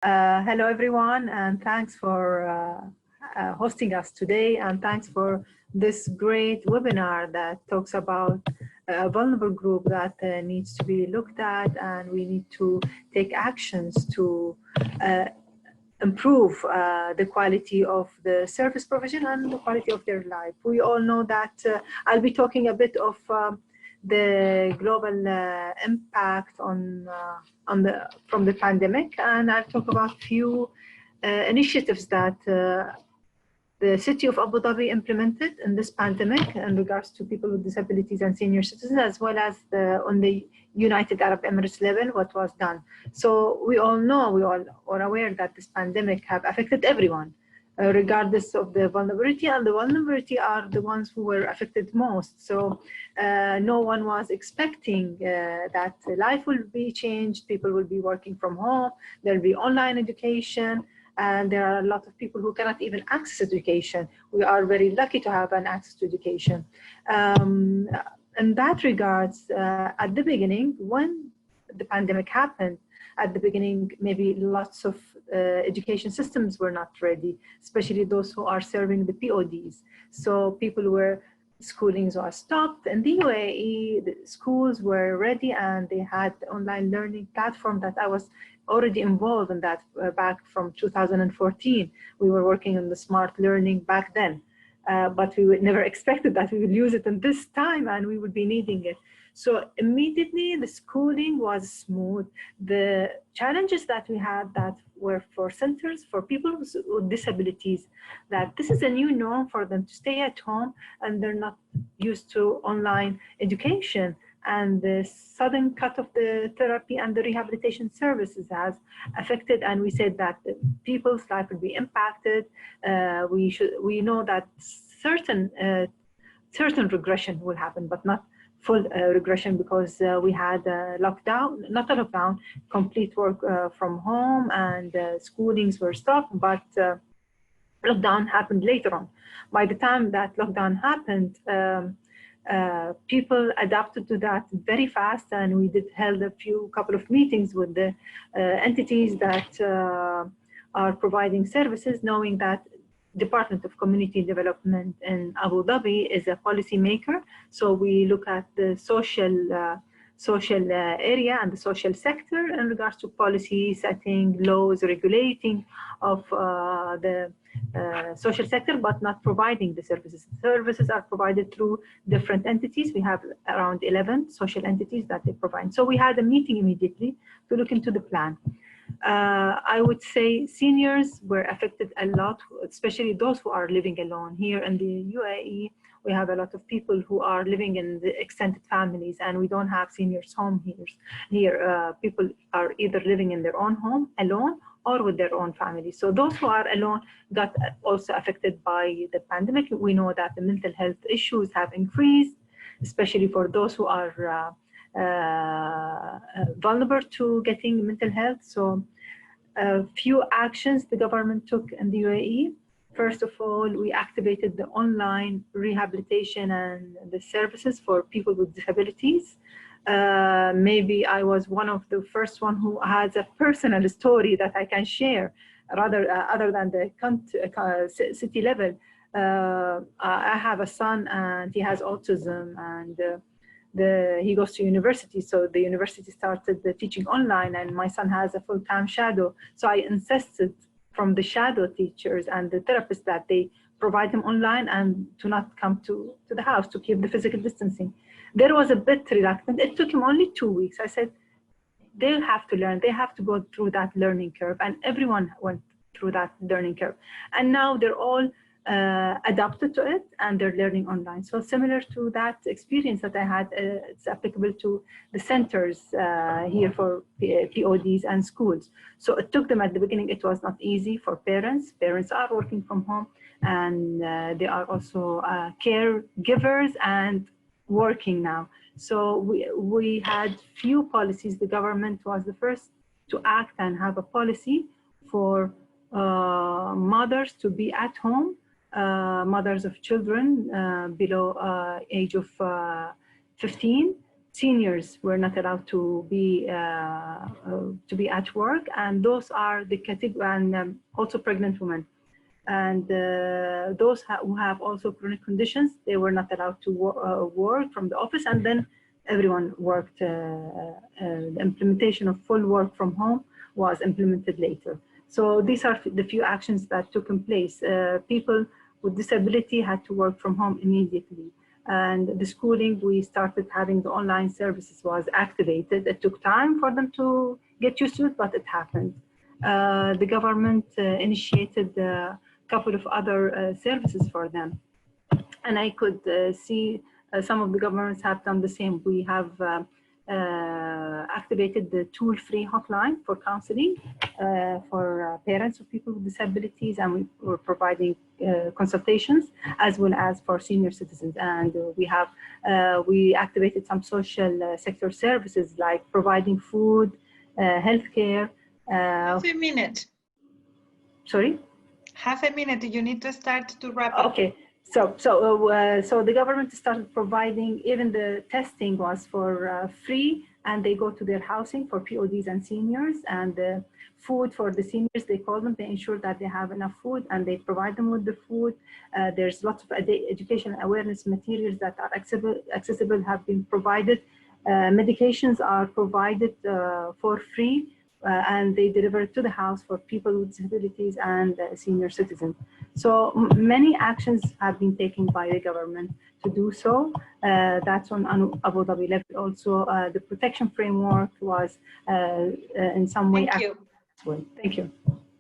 Hello, everyone, and thanks for hosting us today, and thanks for this great webinar that talks about a vulnerable group that needs to be looked at, and we need to take actions to improve the quality of the service provision and the quality of their life. We all know that I'll be talking a bit of the global impact from the pandemic, and I'll talk about few initiatives that the city of Abu Dhabi implemented in this pandemic in regards to people with disabilities and senior citizens, as well as on the United Arab Emirates level, what was done. So we all know, we all are aware that this pandemic have affected everyone, regardless of the vulnerability, and the vulnerability are the ones who were affected most. So no one was expecting that life will be changed, people will be working from home, there'll be online education, and there are a lot of people who cannot even access education. We are very lucky to have an access to education. In that regards, at the beginning, when the pandemic happened, at the beginning, maybe lots of education systems were not ready, especially those who are serving the PODs. So schoolings were stopped. In the UAE, the schools were ready and they had the online learning platform that I was already involved in that back from 2014. We were working on the smart learning back then, but we would never expected that we would use it in this time and we would be needing it. So immediately the schooling was smooth. The challenges that we had that were for centers, for people with disabilities, that this is a new norm for them to stay at home and they're not used to online education. And the sudden cut of the therapy and the rehabilitation services has affected, and we said that people's life will be impacted. We know that certain regression will happen, but not full regression, because we had complete work from home, and schoolings were stopped, but lockdown happened later on. By the time that lockdown happened, people adapted to that very fast, and we held a couple of meetings with the entities that are providing services, knowing that Department of Community Development in Abu Dhabi is a policy maker. So we look at the social area and the social sector in regards to policy setting, laws, regulating of the social sector, but not providing the services. Services are provided through different entities. We have around 11 social entities that they provide. So we had a meeting immediately to look into the plan. I would say seniors were affected a lot, especially those who are living alone. Here in the UAE, we have a lot of people who are living in the extended families, and we don't have seniors home here. People are either living in their own home alone or with their own family. So those who are alone got also affected by the pandemic. We know that the mental health issues have increased, especially for those who are vulnerable to getting mental health. So a few actions the government took in the UAE. First of all, we activated the online rehabilitation and the services for people with disabilities. Maybe I was one of the first one who has a personal story that I can share, rather other than the city level. I have a son and he has autism, and he goes to university, so the university started the teaching online, and my son has a full-time shadow. So I insisted from the shadow teachers and the therapists that they provide him online and to not come to the house, to keep the physical distancing. There was a bit reluctant. It took him only 2 weeks. I said, they'll have to learn. They have to go through that learning curve, and everyone went through that learning curve. And now they're all adapted to it, and they're learning online. So similar to that experience that I had, it's applicable to the centers here for PODs and schools. So it took them at the beginning. It was not easy for parents. Parents are working from home, and they are also caregivers and working now. So we had few policies. The government was the first to act and have a policy for mothers to be at home, mothers of children below age of 15, seniors were not allowed to be at work, and those are the category, and also pregnant women. And those who have also chronic conditions, they were not allowed to work from the office, and then everyone worked. The implementation of full work from home was implemented later. So these are the few actions that took in place. People with disability had to work from home immediately. And the schooling, we started having the online services was activated. It took time for them to get used to it, but it happened. The government initiated a couple of other services for them. And I could see some of the governments have done the same. We have activated the tool-free hotline for counseling for parents of people with disabilities, and we were providing consultations as well as for senior citizens. And we activated some social sector services like providing food, healthcare. Half a minute. Sorry? Half a minute. You need to start to wrap up. Okay. So the government started providing, even the testing was for free, and they go to their housing for PODs and seniors, and the food for the seniors, they call them, they ensure that they have enough food, and they provide them with the food. There's lots of education awareness materials that are accessible have been provided. Medications are provided for free, and they deliver it to the house for people with disabilities and senior citizens. So many actions have been taken by the government to do so. That's on Abu Dhabi level. Also, the protection framework was in some way. Thank you. Thank you.